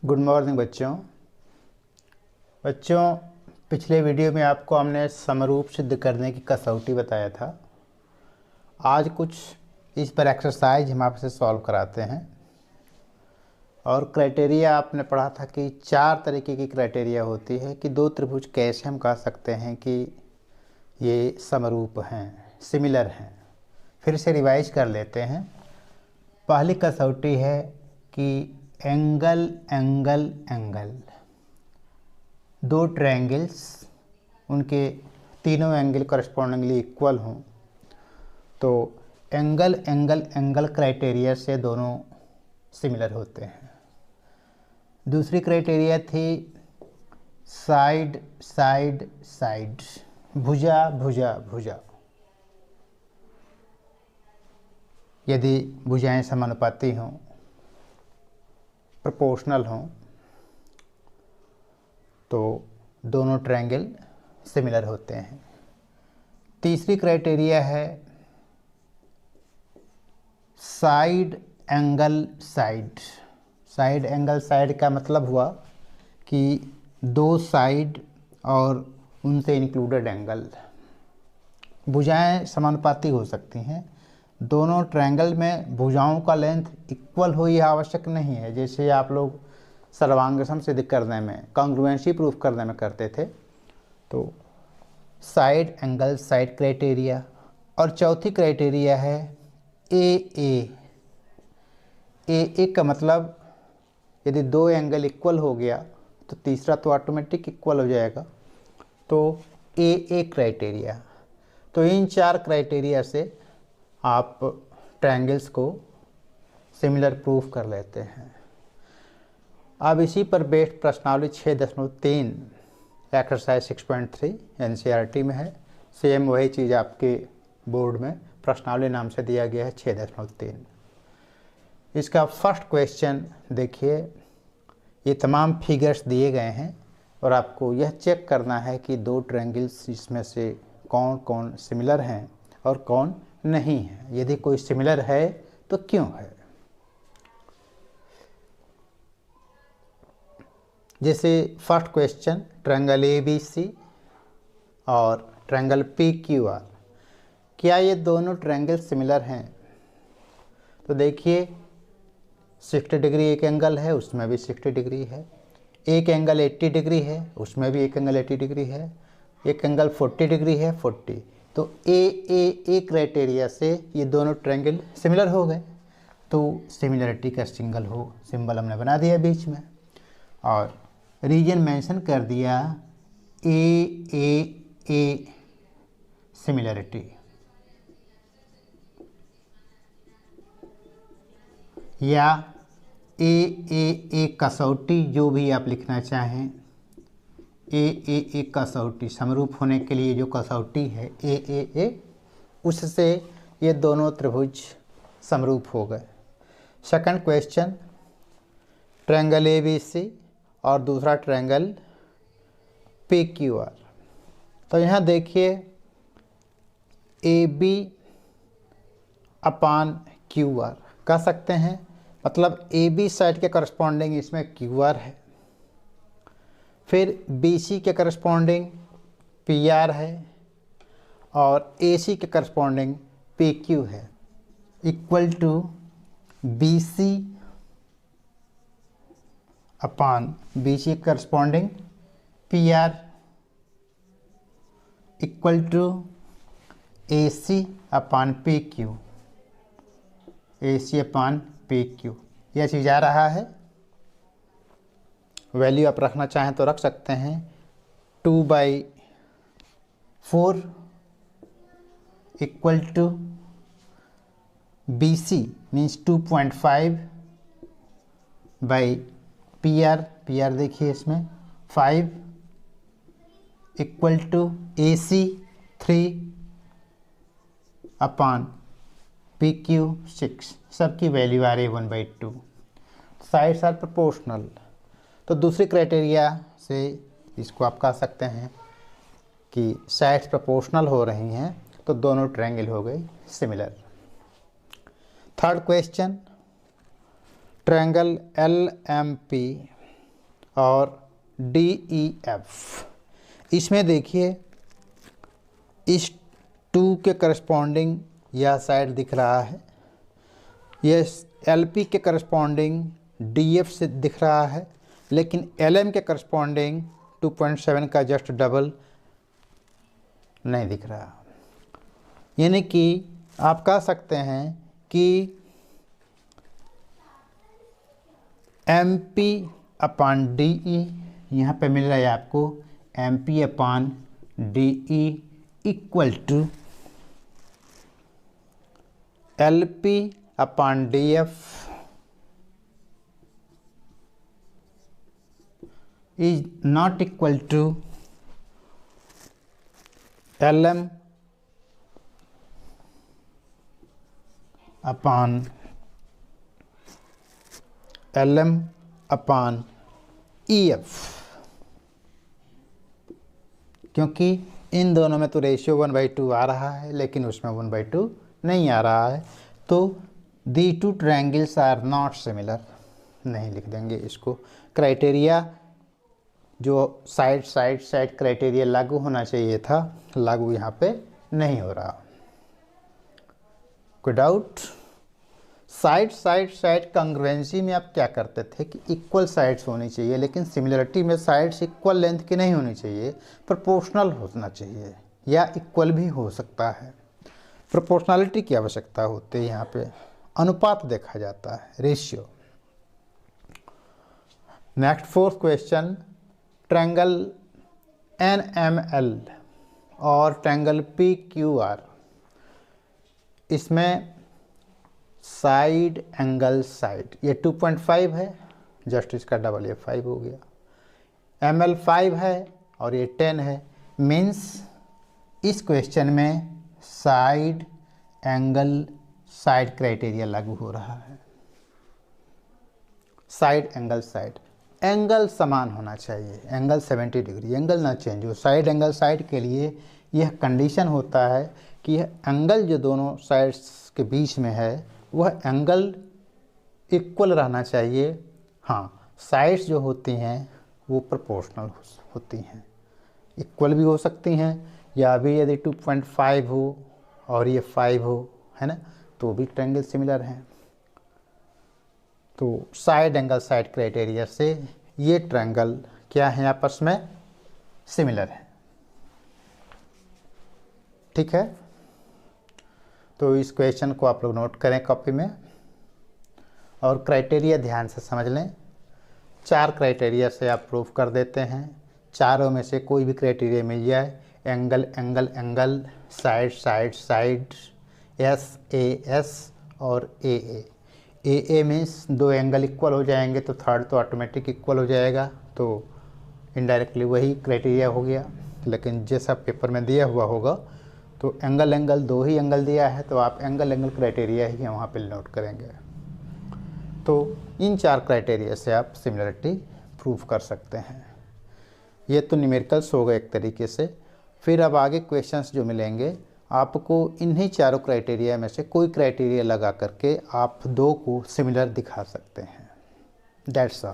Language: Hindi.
गुड मॉर्निंग बच्चों पिछले वीडियो में आपको हमने समरूप सिद्ध करने की कसौटी बताया था। आज कुछ इस पर एक्सरसाइज हम आपसे सॉल्व कराते हैं। और क्राइटेरिया आपने पढ़ा था कि 4 तरीके की क्राइटेरिया होती है कि दो त्रिभुज कैसे हम कह सकते हैं कि ये समरूप हैं, सिमिलर हैं। फिर से रिवाइज कर लेते हैं। पहली कसौटी है कि एंगल एंगल एंगल, दो ट्रायंगल्स, उनके तीनों एंगल करस्पॉन्डिंगली इक्वल हों तो एंगल एंगल एंगल क्राइटेरिया से दोनों सिमिलर होते हैं। दूसरी क्राइटेरिया थी साइड साइड साइड, भुजा भुजा भुजा। यदि भुजाएं समानुपाती हों, प्रोपोर्शनल हों, तो दोनों ट्रायंगल सिमिलर होते हैं। तीसरी क्राइटेरिया है side angle side. Side angle side का मतलब हुआ कि दो साइड और उनसे इंक्लूडेड एंगल। भुजाएं समानुपाती हो सकती हैं। दोनों ट्रायंगल में भुजाओं का लेंथ इक्वल हो यह आवश्यक नहीं है। जैसे आप लोग सर्वांगसम सिद्ध करने में, कॉन्ग्रुएंसी प्रूफ करने में करते थे, तो साइड एंगल साइड क्राइटेरिया। और चौथी क्राइटेरिया है ए ए का मतलब यदि दो एंगल इक्वल हो गया तो तीसरा तो ऑटोमेटिक इक्वल हो जाएगा, तो ए क्राइटेरिया। तो इन 4 क्राइटेरिया से आप ट्रायंगल्स को सिमिलर प्रूफ कर लेते हैं। अब इसी पर बेस्ड प्रश्नावली 6.3 एक्सरसाइज 6.3 एनसीईआरटी में है। सेम वही चीज़ आपके बोर्ड में प्रश्नावली नाम से दिया गया है 6.3। इसका फर्स्ट क्वेश्चन देखिए, ये तमाम फिगर्स दिए गए हैं और आपको यह चेक करना है कि दो ट्रायंगल्स इसमें से कौन कौन सिमिलर हैं और कौन नहीं है। यदि कोई सिमिलर है तो क्यों है। जैसे फर्स्ट क्वेश्चन, ट्रायंगल ABC और ट्रायंगल PQR, क्या ये दोनों ट्रायंगल सिमिलर हैं? तो देखिए 60 डिग्री एक एंगल है, उसमें भी 60 डिग्री है। एक एंगल 80 डिग्री है, उसमें भी एक एंगल 80 डिग्री है। एक एंगल 40 डिग्री है, 40। तो ए क्राइटेरिया से ये दोनों ट्रायंगल सिमिलर हो गए। तो सिमिलरिटी का सिंबल हमने बना दिया बीच में और रीजन मेंशन कर दिया ए सिमिलरिटी, या ए कसौटी, जो भी आप लिखना चाहें। ए कसौटी, समरूप होने के लिए जो कसौटी है ए, उससे ये दोनों त्रिभुज समरूप हो गए। सेकंड क्वेश्चन, ट्रायंगल ABC और दूसरा ट्रायंगल PQR। तो यहाँ देखिए AB अपान QR कह सकते हैं, मतलब AB साइड के करस्पॉन्डिंग इसमें QR है, फिर BC के करस्पॉन्डिंग PR है और AC के करस्पॉन्डिंग PQ है, equal to BC upon BC corresponding PR equal to AC upon PQ, AC upon PQ। यह चीज़ आ रहा है। वैल्यू आप रखना चाहें तो रख सकते हैं। 2/4 equal to BC means 2.5 by PR देखिए इसमें 5 equal to AC 3 upon PQ 6। सबकी वैल्यू आ रही है 1/2। Sides are proportional. तो दूसरी क्राइटेरिया से इसको आप कह सकते हैं कि साइड्स प्रोपोर्शनल हो रही हैं तो दोनों ट्रायंगल हो गए similar. Third question, triangle LMP और DEF। इसमें देखिए इस 2 के करस्पॉन्डिंग यह साइड दिख रहा है, ये LP के करस्पॉन्डिंग DF से दिख रहा है, लेकिन LM के करस्पॉन्डिंग 2.7 का जस्ट डबल नहीं दिख रहा। यानी कि आप कह सकते हैं कि MP/DE यहाँ पे मिल रहा है आपको MP/DE equal to LP/DF is not equal to LM/EF, क्योंकि इन दोनों में तो रेशियो 1/2 आ रहा है, लेकिन उसमें 1/2 नहीं आ रहा है, तो the two triangles are not similar नहीं लिख देंगे इसको। क्राइटेरिया जो साइड क्राइटेरिया लागू होना चाहिए था, लागू यहाँ पे नहीं हो रहा। कोई डाउट? साइड कंग्रुएंसी में आप क्या करते थे कि इक्वल साइड्स होनी चाहिए, लेकिन सिमिलरिटी में साइड्स इक्वल लेंथ की नहीं होनी चाहिए, प्रोपोर्शनल होना चाहिए, या इक्वल भी हो सकता है। प्रोपोर्शनलिटी की आवश्यकता होती है, यहाँ पे अनुपात देखा जाता है, ratio. Next 4th question, triangle NML और ट्रायंगल PQR, इसमें साइड एंगल साइड ये 2.5 है, जस्ट इसका डबल ये 5 हो गया। ML 5 है और ये 10 है, मीन्स इस क्वेश्चन में साइड एंगल साइड क्राइटेरिया लागू हो रहा है। साइड एंगल साइड, एंगल समान होना चाहिए, एंगल 70 डिग्री, एंगल ना चेंज हो। साइड एंगल साइड के लिए यह कंडीशन होता है कि यह एंगल जो दोनों साइड्स के बीच में है वह एंगल इक्वल रहना चाहिए। हाँ, साइड्स जो होती हैं वो प्रोपोर्शनल होती हैं, इक्वल भी हो सकती हैं, या भी यदि 2.5 हो और ये 5 हो, है ना, तो भी ट्रायंगल सिमिलर हैं। तो साइड एंगल साइड क्राइटेरिया से ये ट्रायंगल क्या है, आपस में सिमिलर है। ठीक है, तो इस क्वेश्चन को आप लोग नोट करें कॉपी में, और क्राइटेरिया ध्यान से समझ लें। 4 क्राइटेरिया से आप प्रूफ कर देते हैं, चारों में से कोई भी क्राइटेरिया मिल जाए, angle angle angle, side side side, SAS और AA मीन्स 2 एंगल इक्वल हो जाएंगे तो थर्ड तो ऑटोमेटिक इक्वल हो जाएगा, तो इनडायरेक्टली वही क्राइटेरिया हो गया। लेकिन जैसा पेपर में दिया हुआ होगा तो एंगल एंगल 2 ही एंगल दिया है, तो आप एंगल एंगल क्राइटेरिया ही वहाँ पे नोट करेंगे। तो इन 4 क्राइटेरिया से आप सिमिलरिटी प्रूफ कर सकते हैं। ये तो न्यूमेरिकल्स हो गए एक तरीके से। फिर अब आगे क्वेश्चंस जो मिलेंगे आपको इन्हीं चारों क्राइटेरिया में से कोई क्राइटेरिया लगा करके आप 2 को सिमिलर दिखा सकते हैं। That's all.